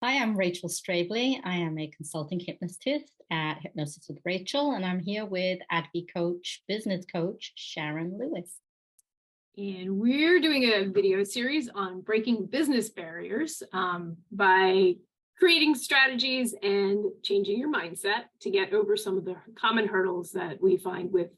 Hi, I'm Rachel Strabley. I am a consulting hypnotist at Hypnosis with Rachel, and I'm here with Advi Coach, business coach, Sharon Lewis. And we're doing a video series on breaking business barriers by creating strategies and changing your mindset to get over some of the common hurdles that we find with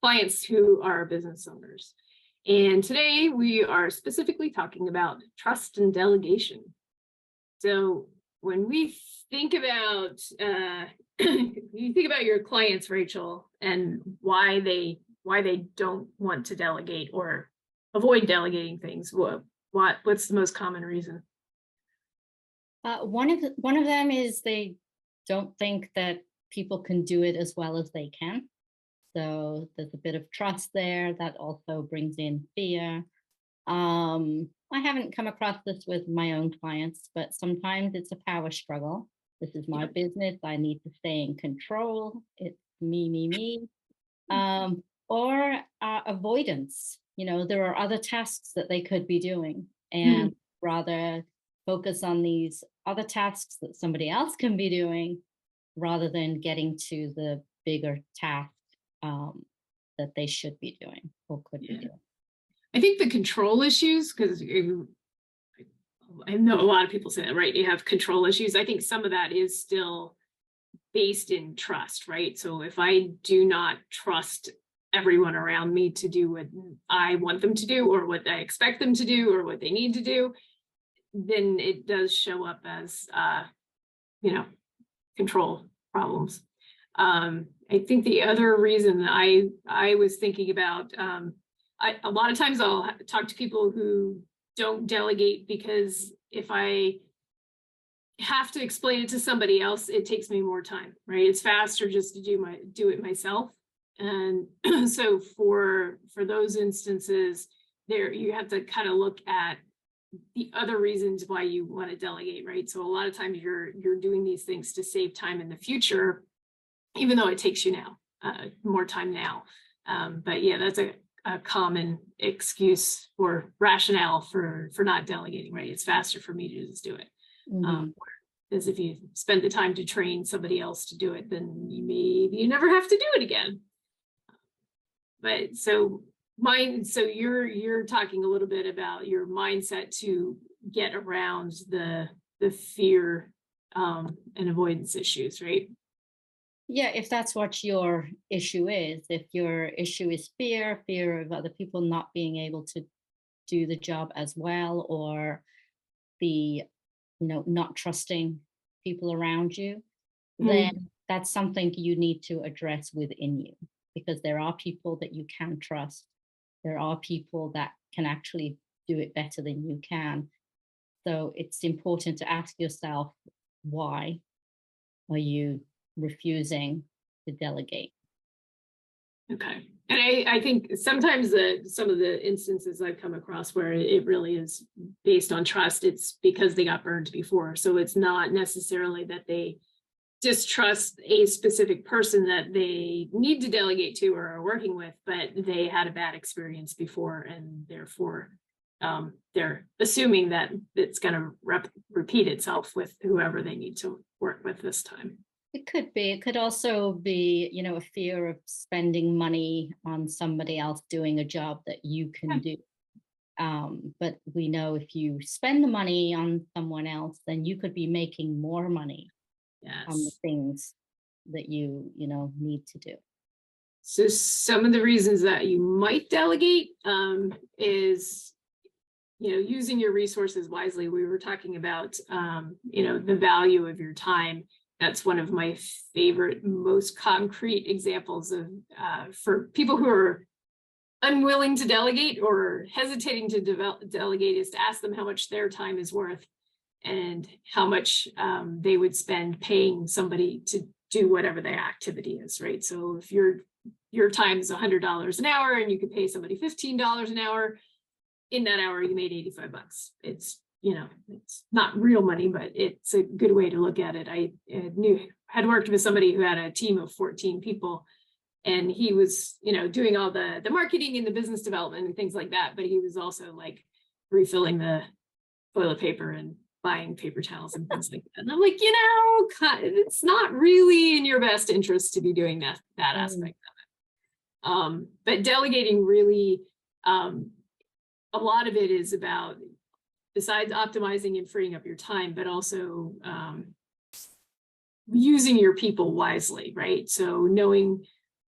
clients who are business owners. And today we are specifically talking about trust and delegation. So when we think about you think about your clients, Rachel, and why they don't want to delegate or avoid delegating things, what's the most common reason? One of them is they don't think that people can do it as well as they can. So there's a bit of trust there that also brings in fear. I haven't come across this with my own clients, but sometimes it's a power struggle. This is my business. I need to stay in control. It's me. Or avoidance. There are other tasks that they could be doing and rather focus on these other tasks that somebody else can be doing rather than getting to the bigger task that they should be doing or could be doing. I think the control issues, because I know a lot of people say that, right? You have control issues. I think some of that is still based in trust, right? So if I do not trust everyone around me to do what I want them to do or what I expect them to do or what they need to do, then it does show up as, control problems. I think the other reason I was thinking about, a lot of times I'll talk to people who don't delegate because if I have to explain it to somebody else, it takes me more time, right? It's faster just to do it myself. And so for those instances, there you have to kind of look at the other reasons why you want to delegate, right? So a lot of times you're doing these things to save time in the future, even though it takes you now more time now. But yeah, that's a common excuse or rationale for not delegating, right? It's faster for me to just do it. Because if you spend the time to train somebody else to do it, then you never have to do it again. But so you're talking a little bit about your mindset to get around the fear and avoidance issues, right? Yeah, if that's what your issue is, if your issue is fear of other people not being able to do the job as well, or not trusting people around you, then that's something you need to address within you, because there are people that you can trust. There are people that can actually do it better than you can. So it's important to ask yourself, why are you refusing to delegate? Okay. And I think sometimes some of the instances I've come across where it really is based on trust, it's because they got burned before. So it's not necessarily that they distrust a specific person that they need to delegate to or are working with, but they had a bad experience before, and therefore they're assuming that it's going to repeat itself with whoever they need to work with this time. It could be. It could also be, a fear of spending money on somebody else doing a job that you can do. But we know if you spend the money on someone else, then you could be making more money on the things that you need to do. So some of the reasons that you might delegate is, using your resources wisely. We were talking about, the value of your time. That's one of my favorite, most concrete examples of for people who are unwilling to delegate or hesitating to delegate, is to ask them how much their time is worth and how much they would spend paying somebody to do whatever their activity is, right? So if your time is $100 an hour and you could pay somebody $15 an hour, in that hour you made $85. It's not real money, but it's a good way to look at it. I had worked with somebody who had a team of 14 people, and he was, doing all the marketing and the business development and things like that. But he was also like refilling the toilet paper and buying paper towels and things like that. And I'm like, it's not really in your best interest to be doing that aspect of it. But delegating really, a lot of it is about, besides optimizing and freeing up your time, but also using your people wisely, right? So knowing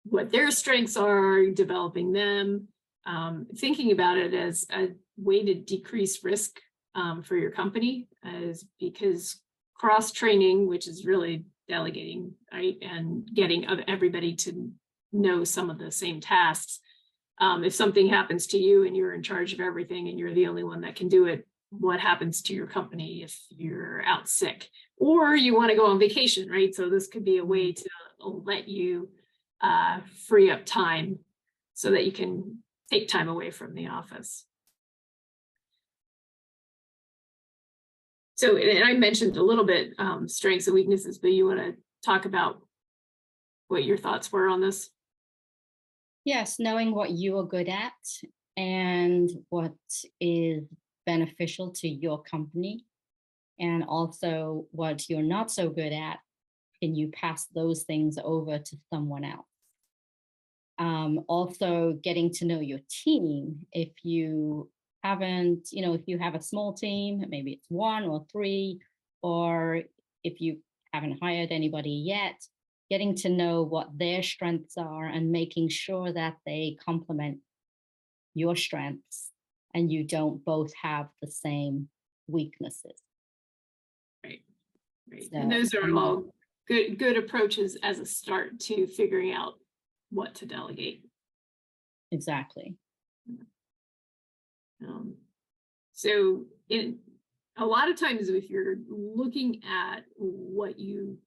what their strengths are, developing them, thinking about it as a way to decrease risk for your company, as because cross-training, which is really delegating, right? And getting everybody to know some of the same tasks. If something happens to you and you're in charge of everything and you're the only one that can do it, what happens to your company if you're out sick or you want to go on vacation, right? So this could be a way to let you free up time so that you can take time away from the office. So, and I mentioned a little bit strengths and weaknesses, but you want to talk about what your thoughts were on this? Yes, knowing what you are good at and what is beneficial to your company, and also what you're not so good at, can you pass those things over to someone else? Also getting to know your team. If you haven't, if you have a small team, maybe it's 1 or 3, or if you haven't hired anybody yet, getting to know what their strengths are and making sure that they complement your strengths and you don't both have the same weaknesses. Right. Right. So, and those are all good approaches as a start to figuring out what to delegate. Exactly. So a lot of times if you're looking at what you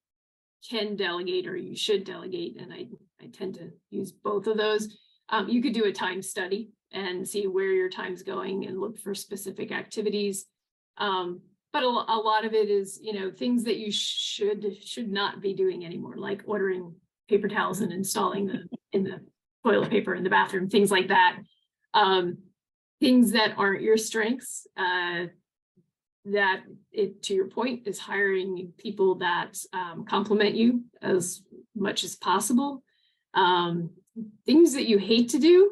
can delegate or you should delegate, and I tend to use both of those, you could do a time study and see where your time's going and look for specific activities. But a lot of it is, things that you should not be doing anymore, like ordering paper towels and installing the toilet paper in the bathroom, things like that. Things that aren't your strengths, that to your point, is hiring people that complement you as much as possible. Things that you hate to do,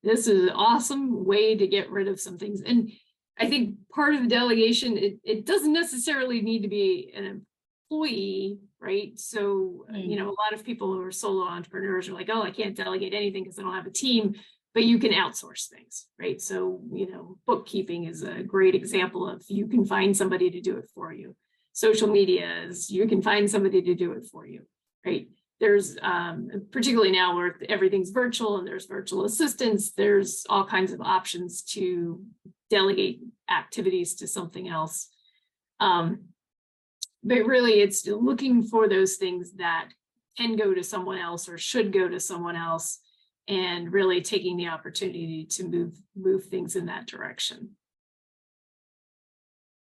this is an awesome way to get rid of some things. And I think part of the delegation, it doesn't necessarily need to be an employee, right? So, a lot of people who are solo entrepreneurs are like, oh, I can't delegate anything because I don't have a team, but you can outsource things, right? So, bookkeeping is a great example of you can find somebody to do it for you. Social media is you can find somebody to do it for you, right? There's particularly now where everything's virtual and there's virtual assistants, there's all kinds of options to delegate activities to something else. But really it's looking for those things that can go to someone else or should go to someone else, and really taking the opportunity to move things in that direction.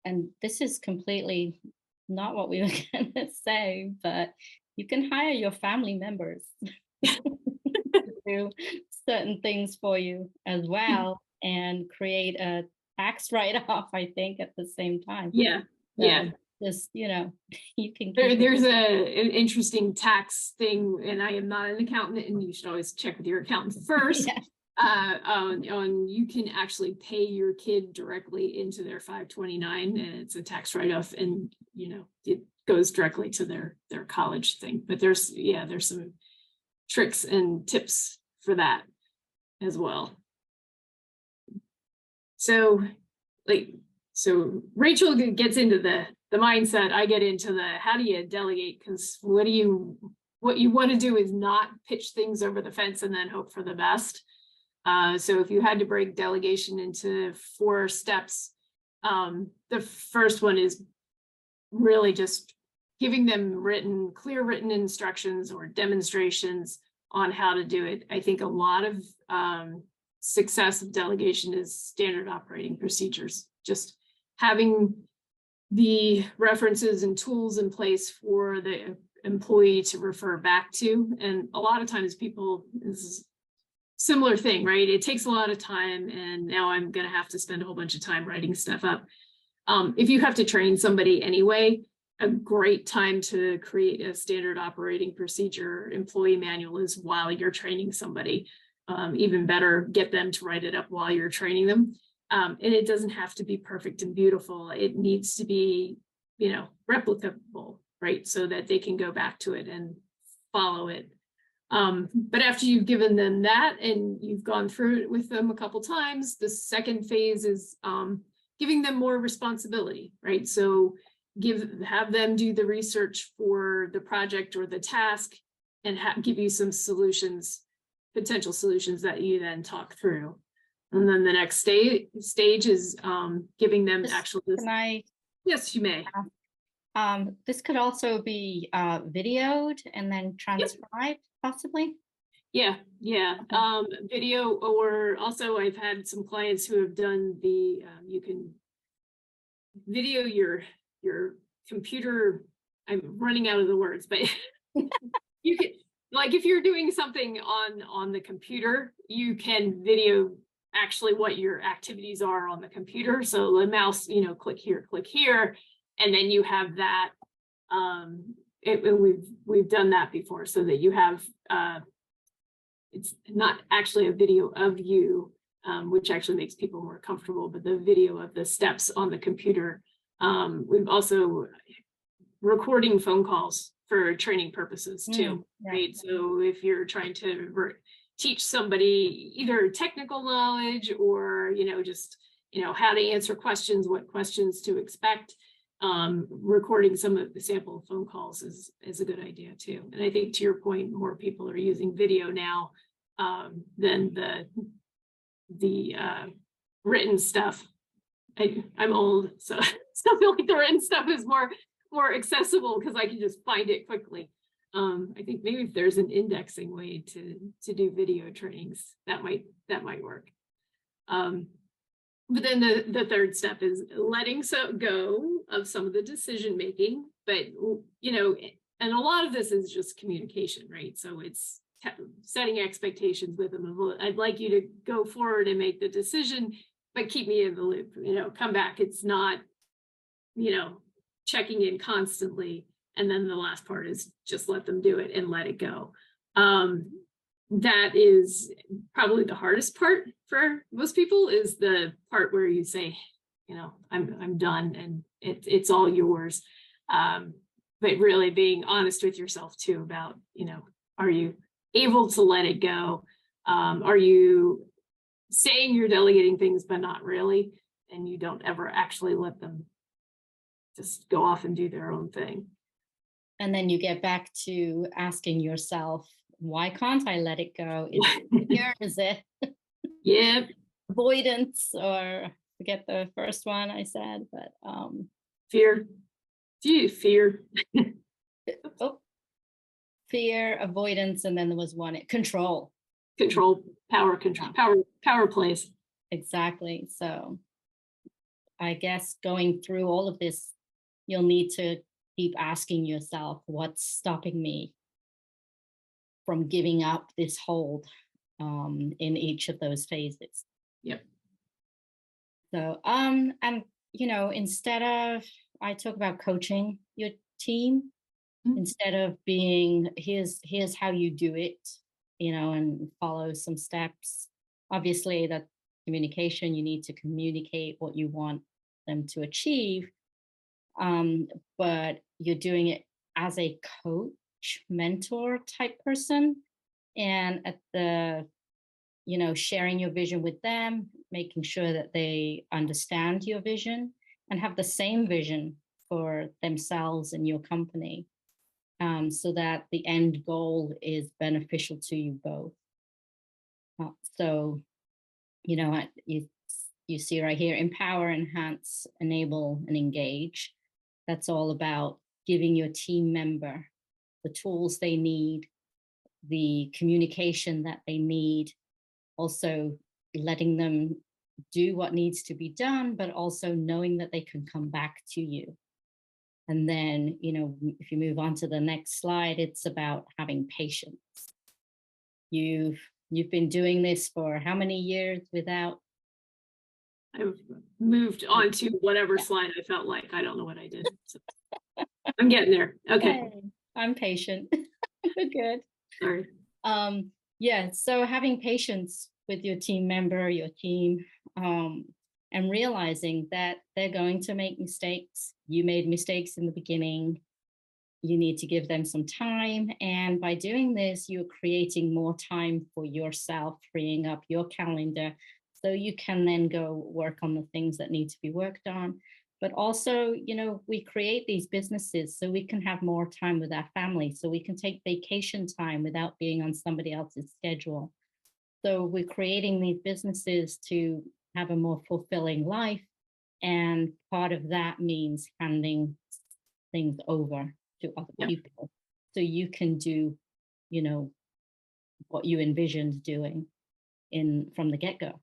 And this is completely not what we were going to say, but you can hire your family members to do certain things for you as well and create a tax write-off, I think, at the same time. Yeah. Just, you can there's an interesting tax thing, and I am not an accountant, and you should always check with your accountant first. Yeah. On you can actually pay your kid directly into their 529, and it's a tax write-off, and it goes directly to their college thing. But there's some tricks and tips for that as well. So Rachel gets into the mindset. I get into the how do you delegate, because what you want to do is not pitch things over the fence and then hope for the best. So if you had to break delegation into 4 steps, the first one is really just giving them clear written instructions or demonstrations on how to do it. I think a lot of success of delegation is standard operating procedures, just having the references and tools in place for the employee to refer back to. And a lot of times this is a similar thing, right? It takes a lot of time, and now I'm going to have to spend a whole bunch of time writing stuff up. If you have to train somebody anyway, a great time to create a standard operating procedure employee manual is while you're training somebody. Even better, get them to write it up while you're training them. And it doesn't have to be perfect and beautiful. It needs to be, replicable, right? So that they can go back to it and follow it. But after you've given them that and you've gone through it with them a couple times, the second phase is giving them more responsibility, right? So have them do the research for the project or the task and give you some solutions, potential solutions that you then talk through. And then the next stage is giving them actual. Can I? Yes, you may. This could also be videoed and then transcribed, possibly. Yeah. Video, or also I've had some clients who have done the, you can video your computer. I'm running out of the words, but you can, like, if you're doing something on the computer, you can video actually what your activities are on the computer. So the mouse, click here, and then you have that. We've done that before, so that you have it's not actually a video of you, which actually makes people more comfortable, but the video of the steps on the computer. We've also recording phone calls for training purposes too, right? So if you're trying to teach somebody either technical knowledge or, just, how to answer questions, what questions to expect, recording some of the sample phone calls is a good idea too. And I think, to your point, more people are using video now than the written stuff. I'm old, so I still feel like the written stuff is more accessible because I can just find it quickly. I think maybe if there's an indexing way to do video trainings, that might work. But then the third step is letting go of some of the decision making, but and a lot of this is just communication, right? So it's setting expectations with them. I'd like you to go forward and make the decision, but keep me in the loop, come back. It's not, checking in constantly. And then the last part is just let them do it and let it go. That is probably the hardest part for most people, is the part where you say, I'm done and it's all yours. But really being honest with yourself too about, are you able to let it go? Are you saying you're delegating things, but not really, and you don't ever actually let them just go off and do their own thing? And then you get back to asking yourself, why can't I let it go? Is it fear? Is it avoidance? Or forget the first one I said, but fear. Fear. Fear, avoidance, and then there was one, control. Power plays. Exactly. So I guess going through all of this, you'll need to keep asking yourself, what's stopping me from giving up this hold in each of those phases. Yep. So and instead of, I talk about coaching your team, instead of being here's how you do it, and follow some steps. Obviously, that communication, you need to communicate what you want them to achieve, but you're doing it as a coach, mentor type person, and at the sharing your vision with them, making sure that they understand your vision and have the same vision for themselves and your company, so that the end goal is beneficial to you both. So, you see right here, empower, enhance, enable, and engage. That's all about giving your team member the tools they need, the communication that they need, also letting them do what needs to be done, but also knowing that they can come back to you. And then, if you move on to the next slide, it's about having patience. You've been doing this for how many years without I've moved on to whatever Yeah. slide I felt like. I don't know what I did. So I'm getting there. Okay. Yay. I'm patient. Good. Sorry. Yeah, so having patience with your team member, your team, and realizing that they're going to make mistakes. You made mistakes in the beginning. You need to give them some time. And by doing this, you're creating more time for yourself, freeing up your calendar so you can then go work on the things that need to be worked on. But also, we create these businesses so we can have more time with our family, so we can take vacation time without being on somebody else's schedule. So we're creating these businesses to have a more fulfilling life. And part of that means handing things over to other Yeah. people so you can do, you know, what you envisioned doing from the get-go.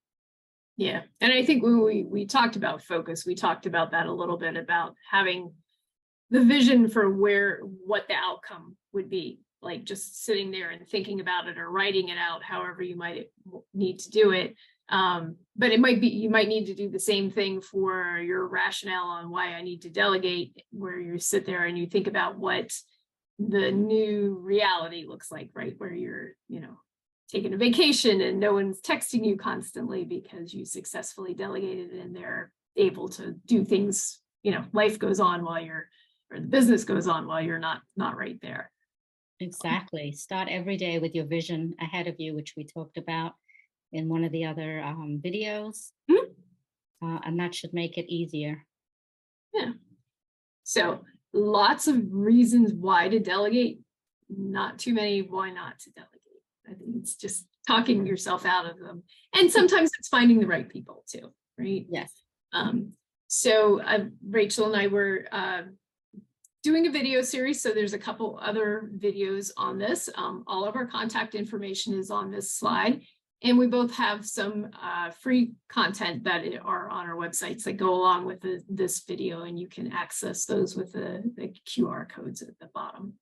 Yeah. And I think when we talked about focus, we talked about that a little bit, about having the vision for what the outcome would be, like just sitting there and thinking about it or writing it out, however you might need to do it. But you might need to do the same thing for your rationale on why I need to delegate, where you sit there and you think about what the new reality looks like, right? Where you're, taking a vacation and no one's texting you constantly because you successfully delegated and they're able to do things, life goes on or the business goes on while you're not right there. Exactly. Start every day with your vision ahead of you, which we talked about in one of the other videos. And that should make it easier. Yeah. So lots of reasons why to delegate, not too many why not to delegate. I think it's just talking yourself out of them. And sometimes it's finding the right people too, right? Yes. So Rachel and I were doing a video series. So there's a couple other videos on this. All of our contact information is on this slide. And we both have some free content that are on our websites that go along with this video, and you can access those with the QR codes at the bottom.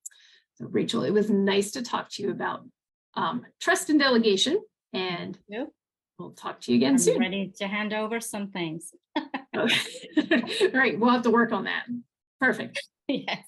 So Rachel, it was nice to talk to you about trust and delegation, and we'll talk to you again soon. I'm ready to hand over some things. Okay. All right, we'll have to work on that. Perfect. Yes.